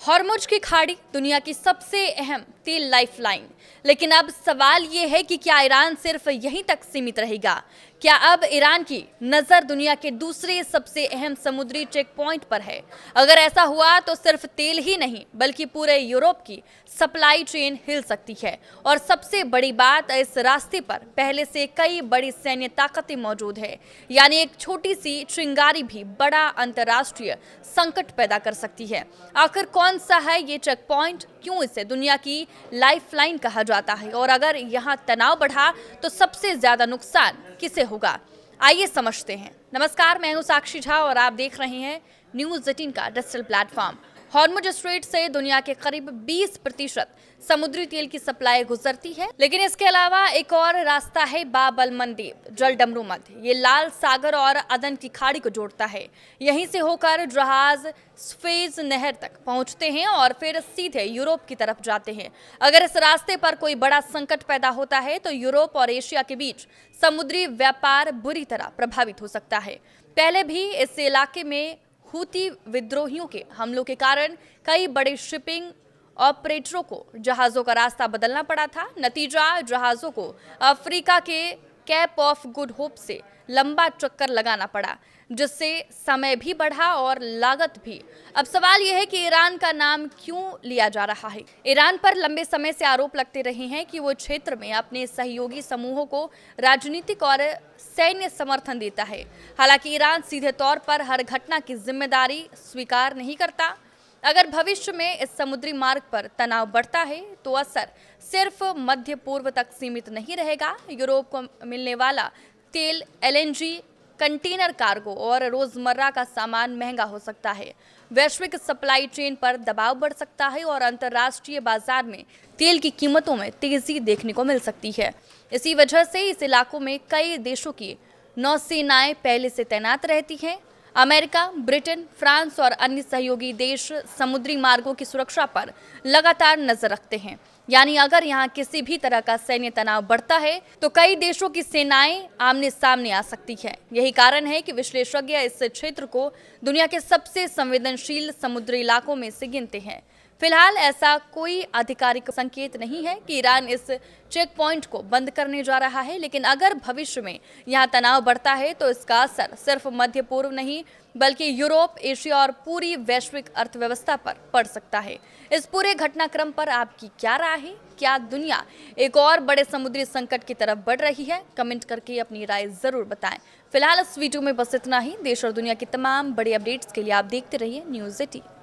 Hormuz की खाड़ी दुनिया की सबसे अहम तेल लाइफलाइन। लेकिन अब सवाल ये है कि क्या ईरान सिर्फ यहीं तक सीमित रहेगा? क्या अब ईरान की नजर दुनिया के दूसरे सबसे अहम समुद्री चेक पॉइंट पर है? अगर ऐसा हुआ तो सिर्फ तेल ही नहीं बल्कि पूरे यूरोप की सप्लाई चेन हिल सकती है। और सबसे बड़ी बात, इस रास्ते पर पहले से कई बड़ी सैन्य ताकतें मौजूद है। यानी एक छोटी सी चिंगारी भी बड़ा अंतर्राष्ट्रीय संकट पैदा कर सकती है। आखिर कौन सा है ये चेक पॉइंट? क्यों इसे दुनिया की लाइफलाइन कहा जाता है? और अगर यहाँ तनाव बढ़ा तो सबसे ज्यादा नुकसान किसे होगा? आइए समझते हैं। नमस्कार, मैं हूँ साक्षी झा और आप देख रहे हैं न्यूज़ 18 का डिजिटल प्लेटफॉर्म। हॉर्मुज स्ट्रेट से दुनिया के करीब 20% समुद्री तेल की सप्लाई गुजरती है। लेकिन इसके अलावा एक और रास्ता है बाब अल मंदेब जलडमरू मध्य। ये लाल सागर और अदन की खाड़ी को जोड़ता है। यहीं से होकर जहाज स्वेज नहर तक पहुंचते हैं और फिर सीधे यूरोप की तरफ जाते हैं। अगर इस रास्ते पर कोई बड़ा संकट पैदा होता है तो यूरोप और एशिया के बीच समुद्री व्यापार बुरी तरह प्रभावित हो सकता है। पहले भी इस इलाके में हूती विद्रोहियों के हमलों के कारण कई बड़े शिपिंग ऑपरेटरों को जहाजों का रास्ता बदलना पड़ा था। नतीजा, जहाजों को अफ्रीका के कैप ऑफ गुड होप से लंबा चक्कर लगाना पड़ा, जिससे समय भी बढ़ा और लागत भी। अब सवाल यह है कि ईरान का नाम क्यों लिया जा रहा है? ईरान पर लंबे समय से आरोप लगते रहे हैं कि वो क्षेत्र में अपने सहयोगी समूहों को राजनीतिक और सैन्य समर्थन देता है। हालांकि ईरान सीधे तौर पर हर घटना की जिम्मेदारी स्वीकार नहीं करता। अगर भविष्य में इस समुद्री मार्ग पर तनाव बढ़ता है तो असर सिर्फ मध्य पूर्व तक सीमित नहीं रहेगा। यूरोप को मिलने वाला तेल, एलएनजी, कंटेनर कार्गो और रोजमर्रा का सामान महंगा हो सकता है। वैश्विक सप्लाई चेन पर दबाव बढ़ सकता है और अंतर्राष्ट्रीय बाजार में तेल की कीमतों में तेजी देखने को मिल सकती है। इसी वजह से इस इलाकों में कई देशों की नौसेनाएं पहले से तैनात रहती हैं। अमेरिका, ब्रिटेन, फ्रांस और अन्य सहयोगी देश समुद्री मार्गों की सुरक्षा पर लगातार नजर रखते हैं। यानी अगर यहाँ किसी भी तरह का सैन्य तनाव बढ़ता है तो कई देशों की सेनाएं आमने सामने आ सकती है। यही कारण है कि विशेषज्ञ इस क्षेत्र को दुनिया के सबसे संवेदनशील समुद्री इलाकों में से गिनते हैं। फिलहाल ऐसा कोई आधिकारिक संकेत नहीं है कि ईरान इस चेक पॉइंट को बंद करने जा रहा है। लेकिन अगर भविष्य में यहाँ तनाव बढ़ता है तो इसका असर सिर्फ मध्य पूर्व नहीं बल्कि यूरोप, एशिया और पूरी वैश्विक अर्थव्यवस्था पर पड़ सकता है। इस पूरे घटनाक्रम पर आपकी क्या राय है? क्या दुनिया एक और बड़े समुद्री संकट की तरफ बढ़ रही है? कमेंट करके अपनी राय जरूर बताएं। फिलहाल इस वीडियो में बस इतना ही। देश और दुनिया की तमाम बड़ी अपडेट्स के लिए आप देखते रहिए न्यूज़ 18।